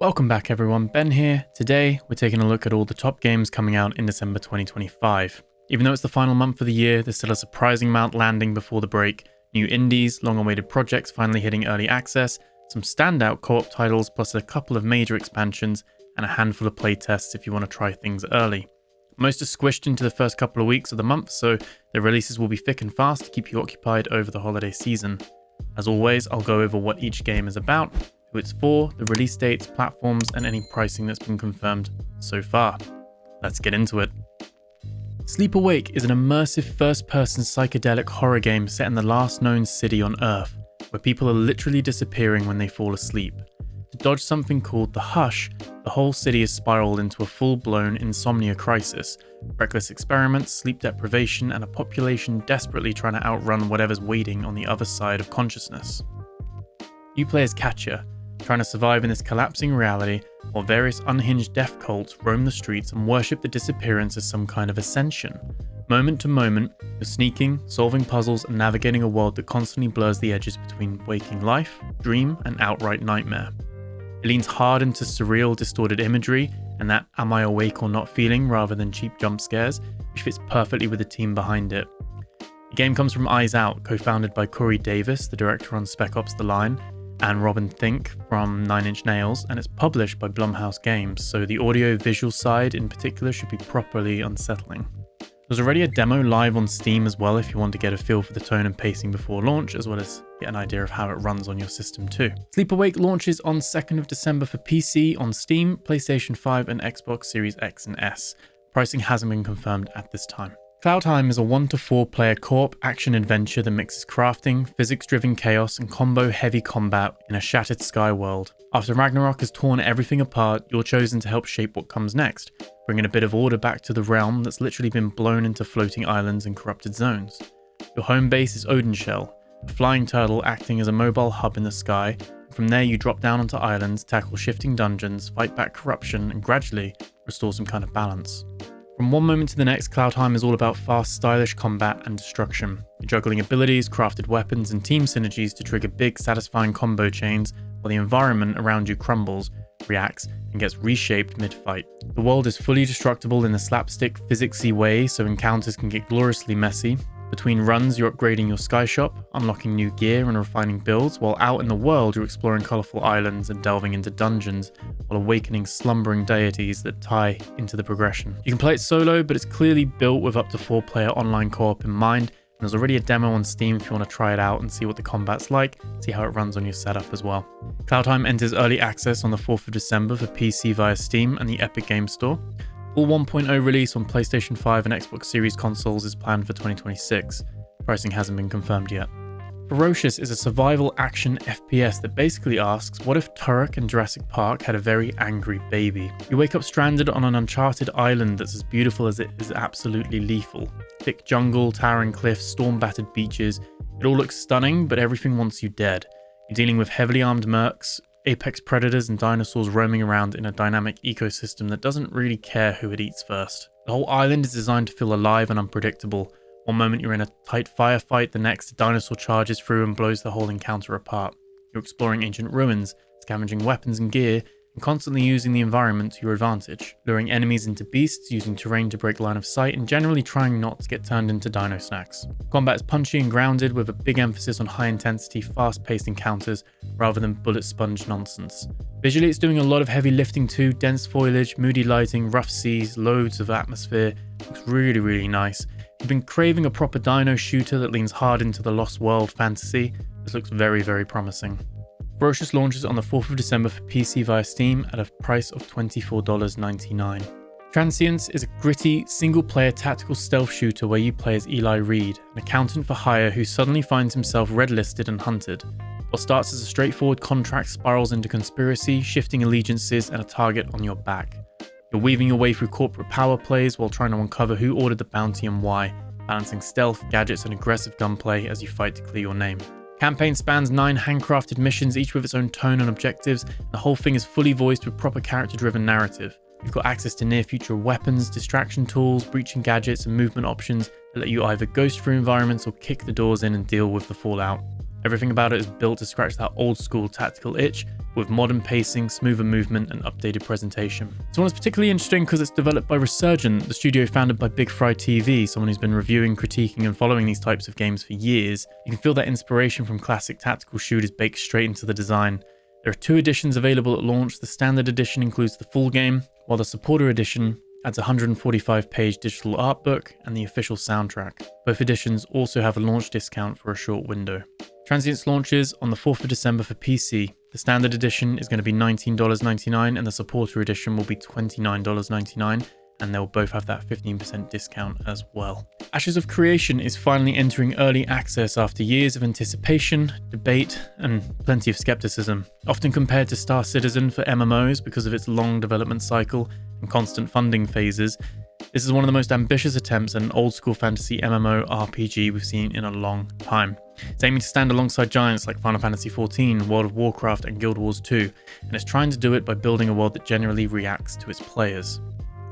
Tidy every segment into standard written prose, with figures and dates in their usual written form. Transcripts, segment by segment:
Welcome back everyone, Ben here. Today we're taking a look at all the top games coming out in December 2025. Even though it's the final month of the year, there's still a surprising amount landing before the break. New indies, long-awaited projects finally hitting early access, some standout co-op titles plus a couple of major expansions, and a handful of playtests if you want to try things early. Most are squished into the first couple of weeks of the month, so the releases will be thick and fast to keep you occupied over the holiday season. As always, I'll go over what each game is about, who it's for, the release dates, platforms, and any pricing that's been confirmed so far. Let's get into it. Sleep Awake is an immersive first-person psychedelic horror game set in the last known city on Earth, where people are literally disappearing when they fall asleep. To dodge something called the Hush, the whole city is spiraled into a full-blown insomnia crisis, reckless experiments, sleep deprivation, and a population desperately trying to outrun whatever's waiting on the other side of consciousness. You play as Katya, trying to survive in this collapsing reality while various unhinged death cults roam the streets and worship the disappearance as some kind of ascension. Moment to moment, you're sneaking, solving puzzles, and navigating a world that constantly blurs the edges between waking life, dream, and outright nightmare. It leans hard into surreal, distorted imagery and that am I awake or not feeling rather than cheap jump scares, which fits perfectly with the team behind it. The game comes from Eyes Out, co-founded by Corey Davis, the director on Spec Ops: The Line, and Robin Thicke from 9 Inch Nails, and it's published by Blumhouse Games, so the audio-visual side in particular should be properly unsettling. There's already a demo live on Steam as well if you want to get a feel for the tone and pacing before launch, as well as get an idea of how it runs on your system too. Sleep Awake launches on 2nd of December for PC on Steam, PlayStation 5 and Xbox Series X and S. Pricing hasn't been confirmed at this time. Cloudheim is a 1 to 4 player co-op action-adventure that mixes crafting, physics-driven chaos, and combo-heavy combat in a shattered sky world. After Ragnarok has torn everything apart, you're chosen to help shape what comes next, bringing a bit of order back to the realm that's literally been blown into floating islands and corrupted zones. Your home base is Odinshell, a flying turtle acting as a mobile hub in the sky. From there you drop down onto islands, tackle shifting dungeons, fight back corruption, and gradually restore some kind of balance. From one moment to the next, Cloudheim is all about fast, stylish combat and destruction. You're juggling abilities, crafted weapons, and team synergies to trigger big, satisfying combo chains, while the environment around you crumbles, reacts, and gets reshaped mid-fight. The world is fully destructible in a slapstick, physicsy way, so encounters can get gloriously messy. Between runs, you're upgrading your sky shop, unlocking new gear and refining builds, while out in the world, you're exploring colourful islands and delving into dungeons, while awakening slumbering deities that tie into the progression. You can play it solo, but it's clearly built with up to 4 player online co-op in mind, and there's already a demo on Steam if you want to try it out and see what the combat's like, see how it runs on your setup as well. Cloudheim enters early access on the 4th of December for PC via Steam and the Epic Games Store. Full 1.0 release on PlayStation 5 and Xbox Series consoles is planned for 2026. Pricing hasn't been confirmed yet. Ferocious is a survival action FPS that basically asks, what if Turok and Jurassic Park had a very angry baby? You wake up stranded on an uncharted island that's as beautiful as it is absolutely lethal. Thick jungle, towering cliffs, storm-battered beaches. It all looks stunning, but everything wants you dead. You're dealing with heavily armed mercs, apex predators, and dinosaurs roaming around in a dynamic ecosystem that doesn't really care who it eats first. The whole island is designed to feel alive and unpredictable. One moment you're in a tight firefight, the next a dinosaur charges through and blows the whole encounter apart. You're exploring ancient ruins, scavenging weapons and gear, and constantly using the environment to your advantage, luring enemies into beasts, using terrain to break line of sight, and generally trying not to get turned into dino snacks. Combat is punchy and grounded, with a big emphasis on high-intensity, fast-paced encounters rather than bullet sponge nonsense. Visually, it's doing a lot of heavy lifting too, dense foliage, moody lighting, rough seas, loads of atmosphere. Looks really, really nice. If you've been craving a proper dino shooter that leans hard into the Lost World fantasy, this looks very, very promising. Ferocious launches on the 4th of December for PC via Steam at a price of $24.99. Transience is a gritty, single-player tactical stealth shooter where you play as Eli Reed, an accountant for hire who suddenly finds himself red-listed and hunted. What starts as a straightforward contract spirals into conspiracy, shifting allegiances, and a target on your back. You're weaving your way through corporate power plays while trying to uncover who ordered the bounty and why, balancing stealth, gadgets, and aggressive gunplay as you fight to clear your name. Campaign spans 9 handcrafted missions, each with its own tone and objectives. The whole thing is fully voiced with proper character-driven narrative. You've got access to near-future weapons, distraction tools, breaching gadgets, and movement options that let you either ghost through environments or kick the doors in and deal with the fallout. Everything about it is built to scratch that old-school tactical itch, with modern pacing, smoother movement, and updated presentation. This one is particularly interesting because it's developed by Resurgent, the studio founded by Big Fry TV, someone who's been reviewing, critiquing, and following these types of games for years. You can feel that inspiration from classic tactical shooters baked straight into the design. There are 2 editions available at launch. The standard edition includes the full game, while the supporter edition adds a 145-page digital art book and the official soundtrack. Both editions also have a launch discount for a short window. Transience launches on the 4th of December for PC. The standard edition is going to be $19.99 and the supporter edition will be $29.99, and they'll both have that 15% discount as well. Ashes of Creation is finally entering early access after years of anticipation, debate, and plenty of skepticism. Often compared to Star Citizen for MMOs because of its long development cycle and constant funding phases, this is one of the most ambitious attempts at an old-school fantasy MMO RPG we've seen in a long time. It's aiming to stand alongside giants like Final Fantasy XIV, World of Warcraft, and Guild Wars 2, and it's trying to do it by building a world that generally reacts to its players.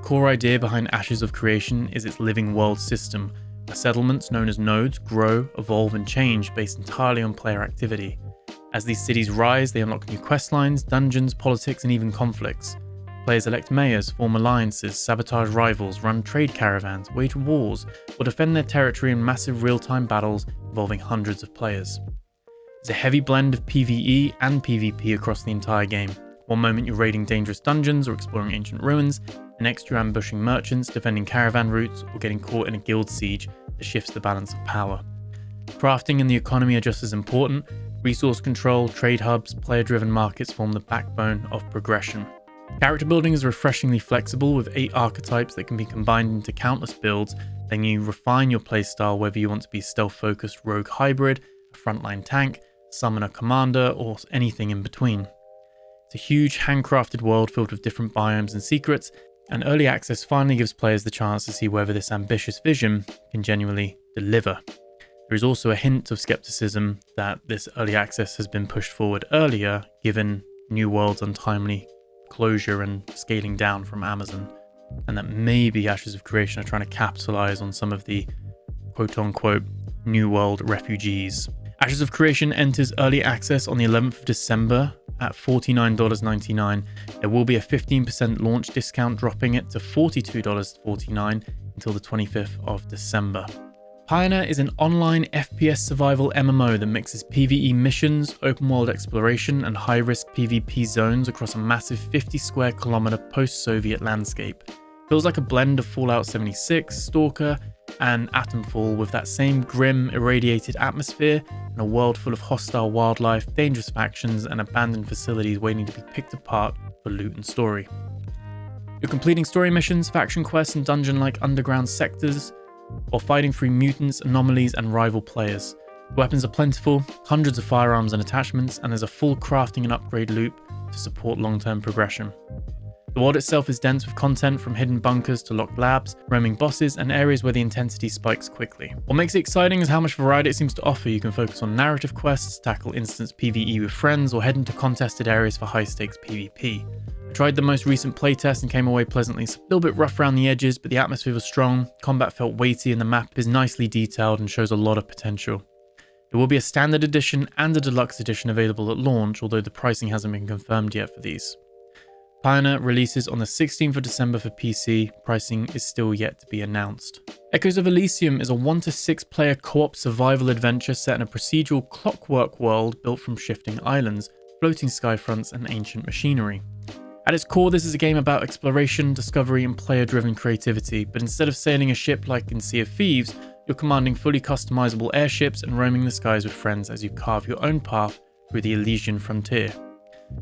The core idea behind Ashes of Creation is its living world system, where settlements known as nodes grow, evolve, and change based entirely on player activity. As these cities rise, they unlock new questlines, dungeons, politics, and even conflicts. Players elect mayors, form alliances, sabotage rivals, run trade caravans, wage wars, or defend their territory in massive real-time battles involving hundreds of players. There's a heavy blend of PvE and PvP across the entire game. One moment you're raiding dangerous dungeons or exploring ancient ruins, the next you're ambushing merchants, defending caravan routes, or getting caught in a guild siege that shifts the balance of power. Crafting and the economy are just as important. Resource control, trade hubs, player-driven markets form the backbone of progression. Character building is refreshingly flexible with 8 archetypes that can be combined into countless builds, letting you refine your playstyle whether you want to be a stealth-focused rogue hybrid, a frontline tank, summoner commander, or anything in between. It's a huge handcrafted world filled with different biomes and secrets, and early access finally gives players the chance to see whether this ambitious vision can genuinely deliver. There is also a hint of skepticism that this early access has been pushed forward earlier, given New World's untimely closure and scaling down from Amazon, and that maybe Ashes of Creation are trying to capitalize on some of the quote-unquote New World refugees. Ashes of Creation enters early access on the 11th of December at $49.99. There will be a 15% launch discount, dropping it to $42.49 until the 25th of December. PIONER is an online FPS survival MMO that mixes PvE missions, open world exploration, and high-risk PvP zones across a massive 50 square kilometer post-Soviet landscape. Feels like a blend of Fallout 76, Stalker, and Atomfall, with that same grim, irradiated atmosphere and a world full of hostile wildlife, dangerous factions, and abandoned facilities waiting to be picked apart for loot and story. You're completing story missions, faction quests, and dungeon-like underground sectors, or fighting through mutants, anomalies, and rival players. The weapons are plentiful, hundreds of firearms and attachments, and there's a full crafting and upgrade loop to support long-term progression. The world itself is dense with content from hidden bunkers to locked labs, roaming bosses, and areas where the intensity spikes quickly. What makes it exciting is how much variety it seems to offer. You can focus on narrative quests, tackle instance PvE with friends, or head into contested areas for high-stakes PvP. I tried the most recent playtest and came away pleasantly. It's a little bit rough around the edges, but the atmosphere was strong, combat felt weighty, and the map is nicely detailed and shows a lot of potential. There will be a standard edition and a deluxe edition available at launch, although the pricing hasn't been confirmed yet for these. PIONER releases on the 16th of December for PC, pricing is still yet to be announced. Echoes of Elysium is a 1 to 6 player co-op survival adventure set in a procedural clockwork world built from shifting islands, floating skyfronts, and ancient machinery. At its core, this is a game about exploration, discovery, and player-driven creativity, but instead of sailing a ship like in Sea of Thieves, you're commanding fully customizable airships and roaming the skies with friends as you carve your own path through the Elysian frontier.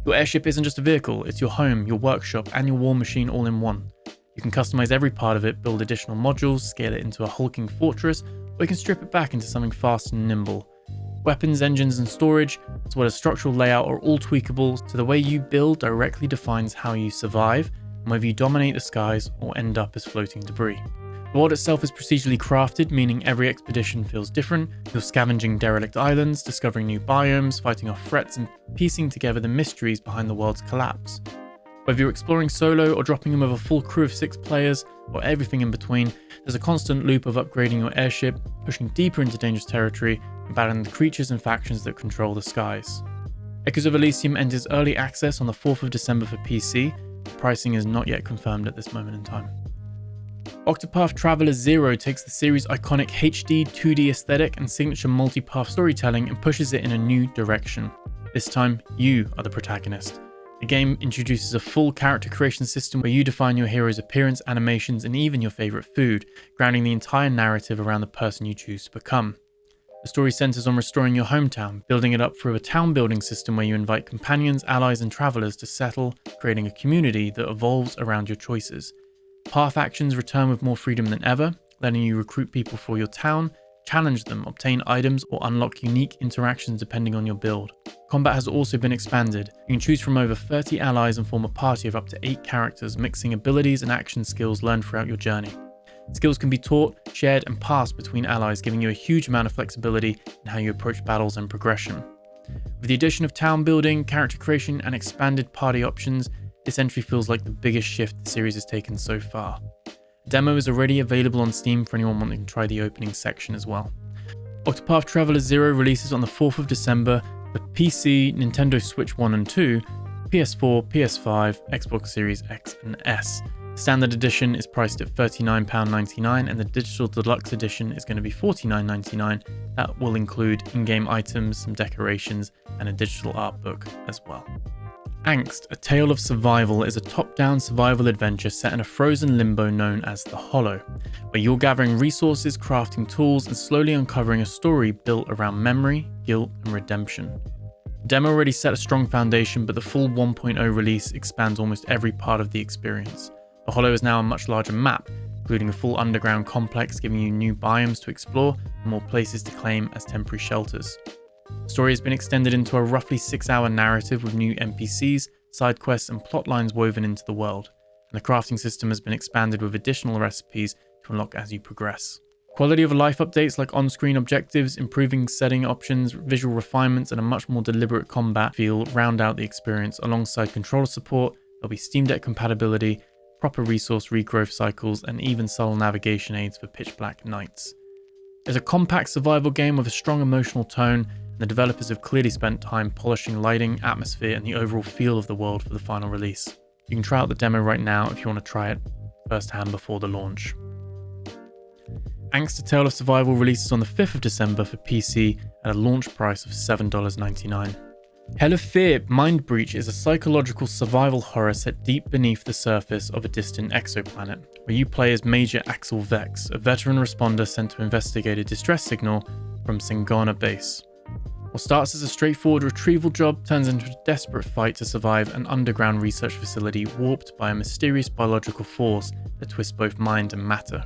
Your airship isn't just a vehicle, it's your home, your workshop, and your war machine all in one. You can customize every part of it, build additional modules, scale it into a hulking fortress, or you can strip it back into something fast and nimble. Weapons, engines, and storage, as well as structural layout, are all tweakable, so the way you build directly defines how you survive, and whether you dominate the skies or end up as floating debris. The world itself is procedurally crafted, meaning every expedition feels different. You're scavenging derelict islands, discovering new biomes, fighting off threats, and piecing together the mysteries behind the world's collapse. Whether you're exploring solo or dropping in with a full crew of 6 players, or everything in between, there's a constant loop of upgrading your airship, pushing deeper into dangerous territory, and battling the creatures and factions that control the skies. Echoes of Elysium enters early access on the 4th of December for PC. Pricing is not yet confirmed at this moment in time. Octopath Traveler 0 takes the series' iconic HD 2D aesthetic and signature multi-path storytelling and pushes it in a new direction. This time, you are the protagonist. The game introduces a full character creation system where you define your hero's appearance, animations, and even your favourite food, grounding the entire narrative around the person you choose to become. The story centres on restoring your hometown, building it up through a town building system where you invite companions, allies, and travellers to settle, creating a community that evolves around your choices. Path actions return with more freedom than ever, letting you recruit people for your town, challenge them, obtain items, or unlock unique interactions depending on your build. Combat has also been expanded. You can choose from over 30 allies and form a party of up to 8 characters, mixing abilities and action skills learned throughout your journey. Skills can be taught, shared, and passed between allies, giving you a huge amount of flexibility in how you approach battles and progression. With the addition of town building, character creation, and expanded party options, this entry feels like the biggest shift the series has taken so far. A demo is already available on Steam for anyone wanting to try the opening section as well. Octopath Traveler 0 releases on the 4th of December for PC, Nintendo Switch 1 and 2, PS4, PS5, Xbox Series X and S. The standard edition is priced at £39.99 and the digital deluxe edition is going to be £49.99. That will include in-game items, some decorations, and a digital art book as well. ANGST, A Tale of Survival is a top-down survival adventure set in a frozen limbo known as the Hollow, where you're gathering resources, crafting tools, and slowly uncovering a story built around memory, guilt, and redemption. The demo already set a strong foundation, but the full 1.0 release expands almost every part of the experience. The Hollow is now a much larger map, including a full underground complex giving you new biomes to explore and more places to claim as temporary shelters. The story has been extended into a roughly 6-hour narrative with new NPCs, side quests, and plot lines woven into the world, and the crafting system has been expanded with additional recipes to unlock as you progress. Quality of life updates like on-screen objectives, improving setting options, visual refinements, and a much more deliberate combat feel round out the experience. Alongside controller support, there'll be Steam Deck compatibility, proper resource regrowth cycles, and even subtle navigation aids for pitch black nights. It's a compact survival game with a strong emotional tone. The developers have clearly spent time polishing lighting, atmosphere, and the overall feel of the world for the final release. You can try out the demo right now if you want to try it firsthand before the launch. ANGST, A Tale of Survival releases on the 5th of December for PC at a launch price of $7.99. Hell of Fear Mind Breach is a psychological survival horror set deep beneath the surface of a distant exoplanet, where you play as Major Axel Vex, a veteran responder sent to investigate a distress signal from Singana base. What starts as a straightforward retrieval job turns into a desperate fight to survive an underground research facility warped by a mysterious biological force that twists both mind and matter.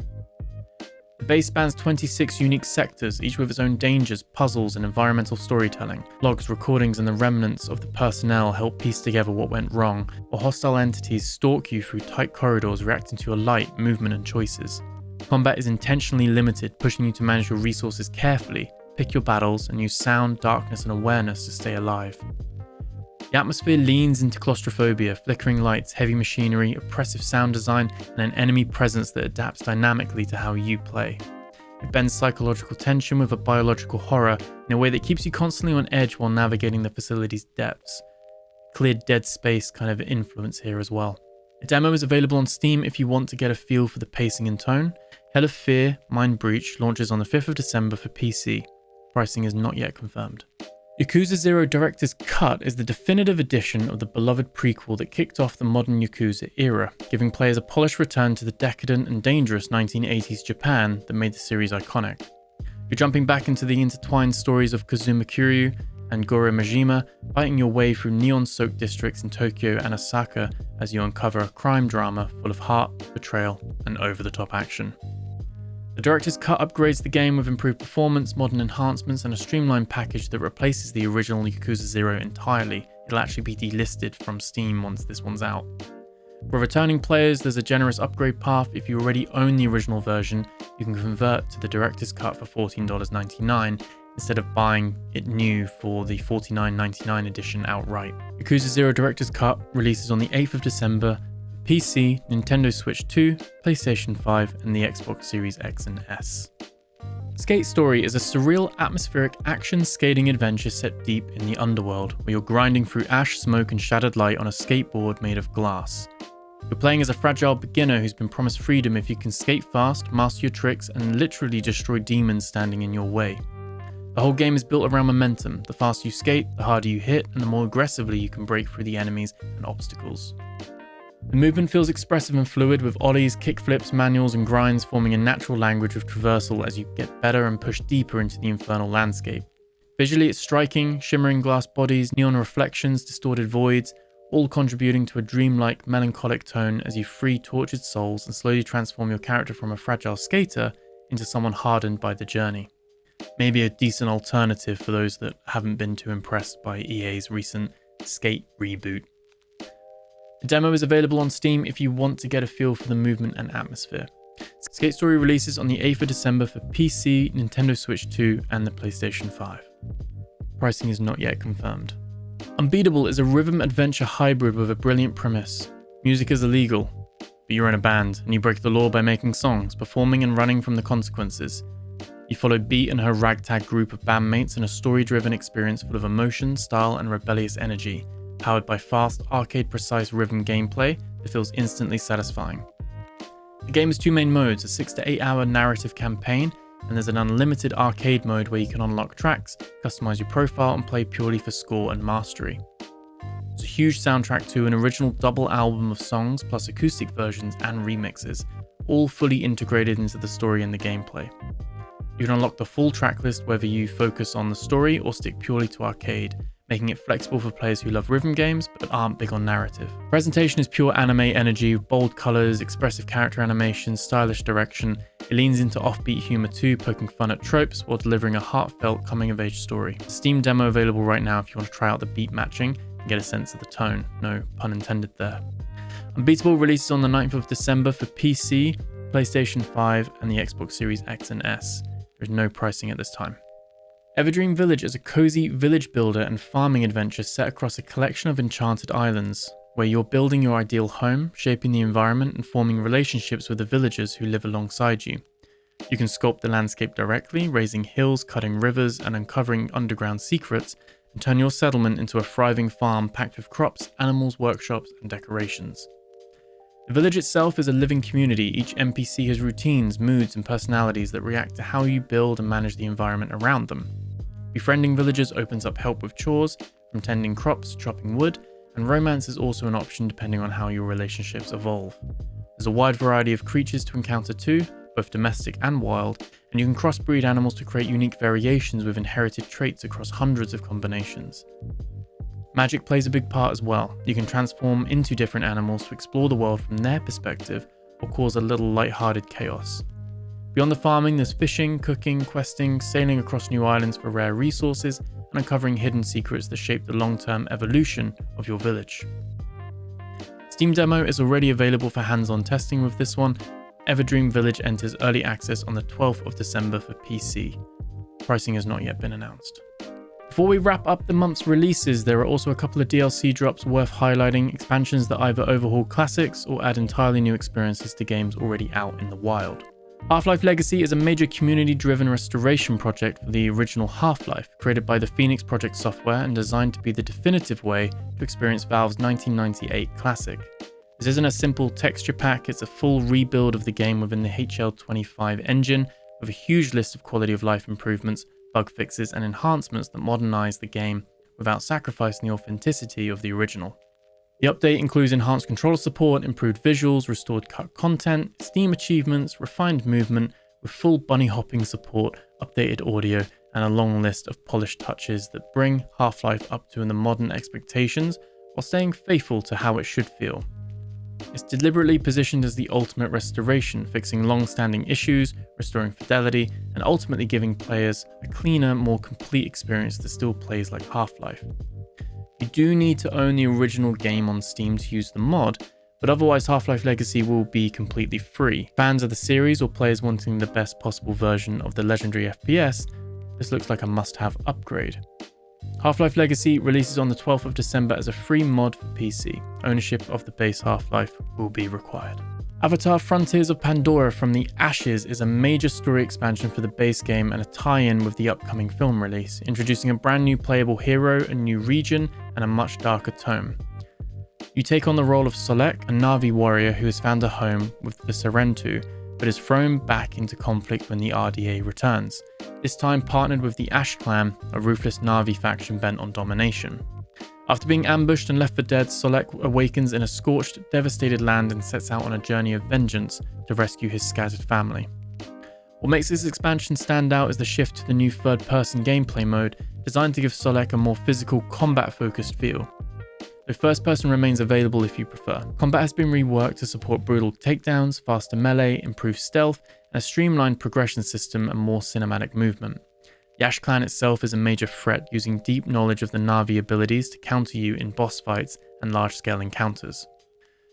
The base spans 26 unique sectors, each with its own dangers, puzzles, and environmental storytelling. Logs, recordings, and the remnants of the personnel help piece together what went wrong, while hostile entities stalk you through tight corridors reacting to your light, movement, and choices. Combat is intentionally limited, pushing you to manage your resources carefully, pick your battles, and use sound, darkness, and awareness to stay alive. The atmosphere leans into claustrophobia, flickering lights, heavy machinery, oppressive sound design, and an enemy presence that adapts dynamically to how you play. It bends psychological tension with a biological horror in a way that keeps you constantly on edge while navigating the facility's depths. Clear Dead Space kind of influence here as well. A demo is available on Steam if you want to get a feel for the pacing and tone. Hell of Fear Mind Breach launches on the 5th of December for PC. Pricing is not yet confirmed. Yakuza 0 Director's Cut is the definitive edition of the beloved prequel that kicked off the modern Yakuza era, giving players a polished return to the decadent and dangerous 1980s Japan that made the series iconic. You're jumping back into the intertwined stories of Kazuma Kiryu and Goro Majima, fighting your way through neon-soaked districts in Tokyo and Osaka as you uncover a crime drama full of heart, betrayal, and over-the-top action. The Director's Cut upgrades the game with improved performance, modern enhancements, and a streamlined package that replaces the original Yakuza 0 entirely. It'll actually be delisted from Steam once this one's out. For returning players, there's a generous upgrade path. If you already own the original version, you can convert to the Director's Cut for $14.99 instead of buying it new for the $49.99 edition outright. Yakuza 0 Director's Cut releases on the 8th of December. PC, Nintendo Switch 2, PlayStation 5, and the Xbox Series X and S. Skate Story is a surreal, atmospheric action skating adventure set deep in the underworld, where you're grinding through ash, smoke, and shattered light on a skateboard made of glass. You're playing as a fragile beginner who's been promised freedom if you can skate fast, master your tricks, and literally destroy demons standing in your way. The whole game is built around momentum. The faster you skate, the harder you hit, and the more aggressively you can break through the enemies and obstacles. The movement feels expressive and fluid, with ollies, kickflips, manuals, and grinds forming a natural language of traversal as you get better and push deeper into the infernal landscape. Visually, it's striking, shimmering glass bodies, neon reflections, distorted voids, all contributing to a dreamlike, melancholic tone as you free tortured souls and slowly transform your character from a fragile skater into someone hardened by the journey. Maybe a decent alternative for those that haven't been too impressed by EA's recent Skate reboot. The demo is available on Steam if you want to get a feel for the movement and atmosphere. Skate Story releases on the 8th of December for PC, Nintendo Switch 2, and the PlayStation 5. Pricing is not yet confirmed. Unbeatable is a rhythm adventure hybrid with a brilliant premise. Music is illegal, but you're in a band and you break the law by making songs, performing and running from the consequences. You follow Beat and her ragtag group of bandmates in a story-driven experience full of emotion, style, and rebellious energy, powered by fast, arcade-precise rhythm gameplay that feels instantly satisfying. The game has two main modes, a 6 to 8 hour narrative campaign, and there's an unlimited arcade mode where you can unlock tracks, customize your profile, and play purely for score and mastery. There's a huge soundtrack too, an original double album of songs plus acoustic versions and remixes, all fully integrated into the story and the gameplay. You can unlock the full tracklist whether you focus on the story or stick purely to arcade, making it flexible for players who love rhythm games but aren't big on narrative. Presentation is pure anime energy, bold colours, expressive character animation, stylish direction. It leans into offbeat humour too, poking fun at tropes while delivering a heartfelt coming-of-age story. The Steam demo available right now if you want to try out the beat matching and get a sense of the tone, no pun intended there. Unbeatable releases on the 9th of December for PC, PlayStation 5 and the Xbox Series X and S. There is no pricing at this time. Everdream Village is a cozy village builder and farming adventure set across a collection of enchanted islands, where you're building your ideal home, shaping the environment and forming relationships with the villagers who live alongside you. You can sculpt the landscape directly, raising hills, cutting rivers, and uncovering underground secrets, and turn your settlement into a thriving farm packed with crops, animals, workshops, and decorations. The village itself is a living community. Each NPC has routines, moods, and personalities that react to how you build and manage the environment around them. Befriending villagers opens up help with chores, from tending crops to chopping wood, and romance is also an option depending on how your relationships evolve. There's a wide variety of creatures to encounter too, both domestic and wild, and you can crossbreed animals to create unique variations with inherited traits across hundreds of combinations. Magic plays a big part as well. You can transform into different animals to explore the world from their perspective or cause a little light-hearted chaos. Beyond the farming, there's fishing, cooking, questing, sailing across new islands for rare resources, and uncovering hidden secrets that shape the long-term evolution of your village. Steam demo is already available for hands-on testing with this one. Everdream Village enters early access on the 12th of December for PC. Pricing has not yet been announced. Before we wrap up the month's releases, there are also a couple of DLC drops worth highlighting, expansions that either overhaul classics or add entirely new experiences to games already out in the wild. Half-Life Legacy is a major community-driven restoration project for the original Half-Life, created by the Phoenix Project software and designed to be the definitive way to experience Valve's 1998 classic. This isn't a simple texture pack, it's a full rebuild of the game within the HL25 engine, with a huge list of quality of life improvements, bug fixes, and enhancements that modernize the game without sacrificing the authenticity of the original. The update includes enhanced controller support, improved visuals, restored cut content, Steam achievements, refined movement, with full bunny hopping support, updated audio, and a long list of polished touches that bring Half-Life up to the modern expectations while staying faithful to how it should feel. It's deliberately positioned as the ultimate restoration, fixing long-standing issues, restoring fidelity, and ultimately giving players a cleaner, more complete experience that still plays like Half-Life. You do need to own the original game on Steam to use the mod, but otherwise Half-Life Legacy will be completely free. Fans of the series or players wanting the best possible version of the legendary FPS, this looks like a must-have upgrade. Half-Life Legacy releases on the 12th of December as a free mod for PC. Ownership of the base Half-Life will be required. Avatar: Frontiers of Pandora from the Ashes is a major story expansion for the base game and a tie-in with the upcoming film release, introducing a brand new playable hero, a new region, and a much darker tone. You take on the role of Solek, a Na'vi warrior who has found a home with the Serentu, but is thrown back into conflict when the RDA returns, this time partnered with the Ash Clan, a ruthless Na'vi faction bent on domination. After being ambushed and left for dead, Solek awakens in a scorched, devastated land and sets out on a journey of vengeance to rescue his scattered family. What makes this expansion stand out is the shift to the new third-person gameplay mode, designed to give Solek a more physical, combat-focused feel. Though first person remains available if you prefer. Combat has been reworked to support brutal takedowns, faster melee, improved stealth, and a streamlined progression system and more cinematic movement. The Ash Clan itself is a major threat, using deep knowledge of the Na'vi abilities to counter you in boss fights and large-scale encounters.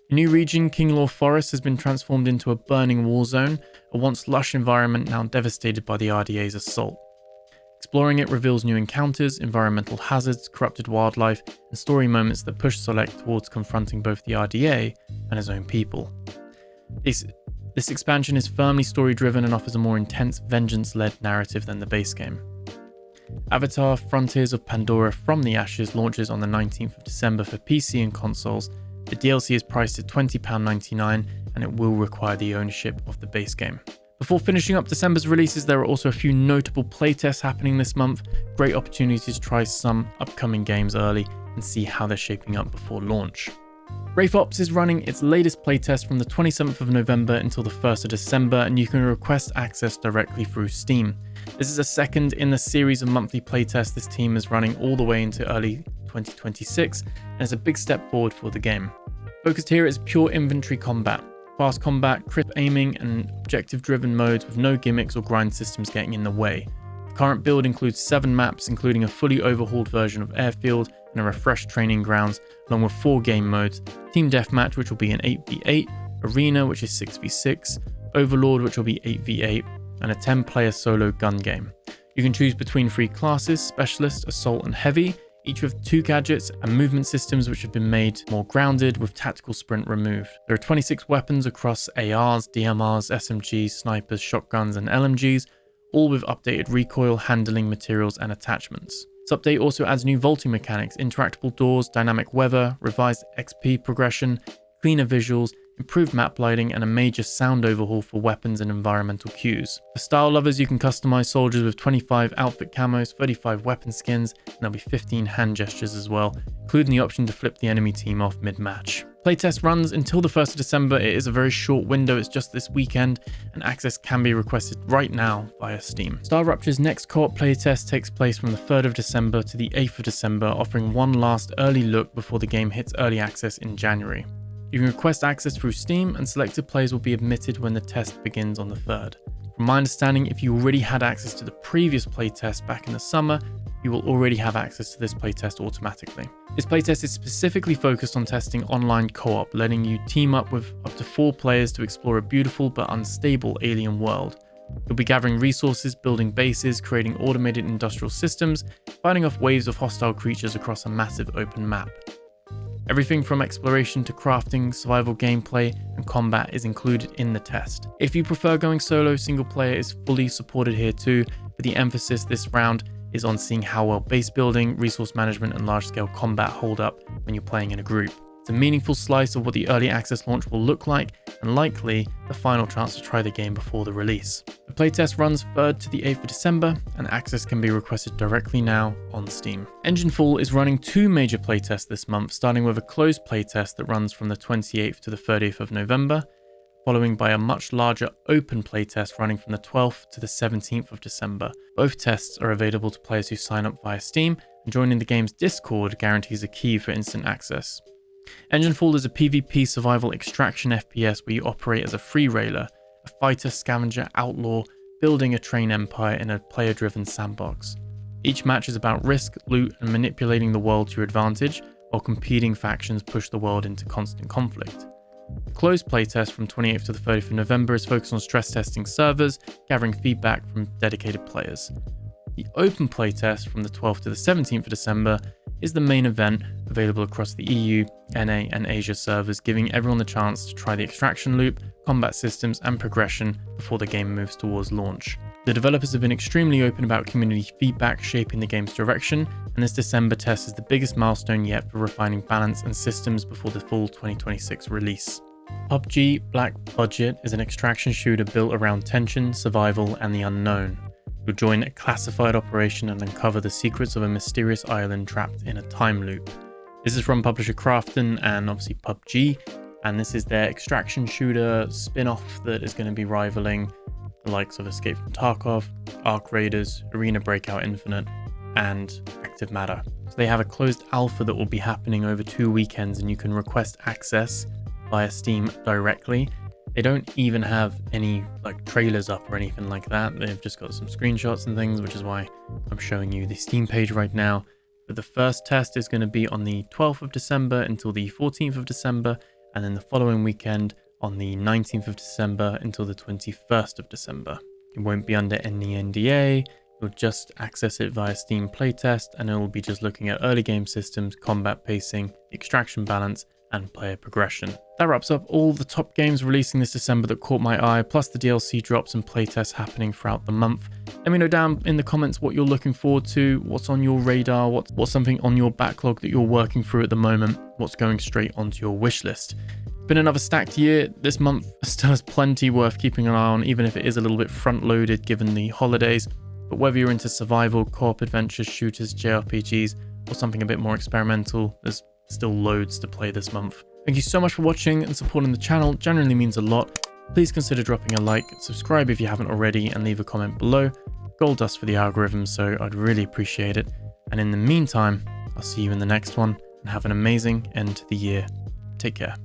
The new region, Kinglor Forest, has been transformed into a burning war zone, a once lush environment now devastated by the RDA's assault. Exploring it reveals new encounters, environmental hazards, corrupted wildlife, and story moments that push Solek towards confronting both the RDA and his own people. This expansion is firmly story-driven and offers a more intense, vengeance-led narrative than the base game. Avatar: Frontiers of Pandora from the Ashes launches on the 19th of December for PC and consoles. The DLC is priced at £20.99 and it will require the ownership of the base game. Before finishing up December's releases, there are also a few notable playtests happening this month. Great opportunities to try some upcoming games early and see how they're shaping up before launch. WRAITH OPS is running its latest playtest from the 27th of November until the 1st of December, and you can request access directly through Steam. This is a second in the series of monthly playtests this team is running all the way into early 2026, and is a big step forward for the game. Focused here is pure inventory combat, fast combat, crisp aiming, and objective-driven modes with no gimmicks or grind systems getting in the way. The current build includes 7 maps, including a fully overhauled version of Airfield and a refreshed training grounds, along with 4 game modes: Team Deathmatch, which will be an 8v8, Arena, which is 6v6, Overlord, which will be 8v8, and a 10-player solo gun game. You can choose between 3 classes: Specialist, Assault, and Heavy, each with 2 gadgets and movement systems which have been made more grounded with tactical sprint removed. There are 26 weapons across ARs, DMRs, SMGs, snipers, shotguns, and LMGs, all with updated recoil, handling, materials, and attachments. This update also adds new vaulting mechanics, interactable doors, dynamic weather, revised XP progression, cleaner visuals, improved map lighting, and a major sound overhaul for weapons and environmental cues. For style lovers, you can customize soldiers with 25 outfit camos, 35 weapon skins, and there'll be 15 hand gestures as well, including the option to flip the enemy team off mid-match. Playtest runs until the 1st of December. It is a very short window, it's just this weekend, and access can be requested right now via Steam. Star Rupture's next co-op playtest takes place from the 3rd of December to the 8th of December, offering one last early look before the game hits early access in January. You can request access through Steam, and selected players will be admitted when the test begins on the 3rd. From my understanding, if you already had access to the previous playtest back in the summer, you will already have access to this playtest automatically. This playtest is specifically focused on testing online co-op, letting you team up with up to 4 players to explore a beautiful but unstable alien world. You'll be gathering resources, building bases, creating automated industrial systems, fighting off waves of hostile creatures across a massive open map. Everything from exploration to crafting, survival gameplay, and combat is included in the test. If you prefer going solo, single player is fully supported here too, but the emphasis this round is on seeing how well base building, resource management, and large-scale combat hold up when you're playing in a group. It's a meaningful slice of what the early access launch will look like, and likely the final chance to try the game before the release. The playtest runs 3rd to the 8th of December, and access can be requested directly now on Steam. Enginefall is running 2 major playtests this month, starting with a closed playtest that runs from the 28th to the 30th of November, following by a much larger open playtest running from the 12th to the 17th of December. Both tests are available to players who sign up via Steam, and joining the game's Discord guarantees a key for instant access. Enginefall is a PvP survival extraction FPS where you operate as a free railer, a fighter, scavenger, outlaw, building a train empire in a player-driven sandbox. Each match is about risk, loot, and manipulating the world to your advantage, while competing factions push the world into constant conflict. The closed playtest from 28th to the 30th of November is focused on stress testing servers, gathering feedback from dedicated players. The open playtest from the 12th to the 17th of December is the main event available across the EU, NA and Asia servers, giving everyone the chance to try the extraction loop, combat systems and progression before the game moves towards launch. The developers have been extremely open about community feedback shaping the game's direction, and this December test is the biggest milestone yet for refining balance and systems before the full 2026 release. PUBG Black Budget is an extraction shooter built around tension, survival and the unknown. You'll join a classified operation and uncover the secrets of a mysterious island trapped in a time loop. This is from publisher Krafton and obviously PUBG, and this is their extraction shooter spin-off that is going to be rivaling the likes of Escape from Tarkov, Ark Raiders, Arena Breakout Infinite, and Active Matter. So they have a closed alpha that will be happening over 2 weekends, and you can request access via Steam directly. They don't even have any like trailers up or anything like that. They've just got some screenshots and things, which is why I'm showing you the Steam page right now. But the first test is going to be on the 12th of December until the 14th of December, and then the following weekend on the 19th of December until the 21st of December. It won't be under any NDA, you'll just access it via Steam Playtest, and it will be just looking at early game systems, combat pacing, extraction balance, and player progression. That wraps up all the top games releasing this December that caught my eye, plus the DLC drops and playtests happening throughout the month. Let me know down in the comments what you're looking forward to, what's on your radar, what's something on your backlog that you're working through at the moment, what's going straight onto your wish list. It's been another stacked year. This month still has plenty worth keeping an eye on, even if it is a little bit front-loaded given the holidays. But whether you're into survival, co-op adventures, shooters, JRPGs, or something a bit more experimental, there's still loads to play this month. Thank you so much for watching and supporting the channel, genuinely means a lot. Please consider dropping a like, subscribe if you haven't already, and leave a comment below. Gold dust for the algorithm, so I'd really appreciate it. And in the meantime, I'll see you in the next one, and have an amazing end to the year. Take care.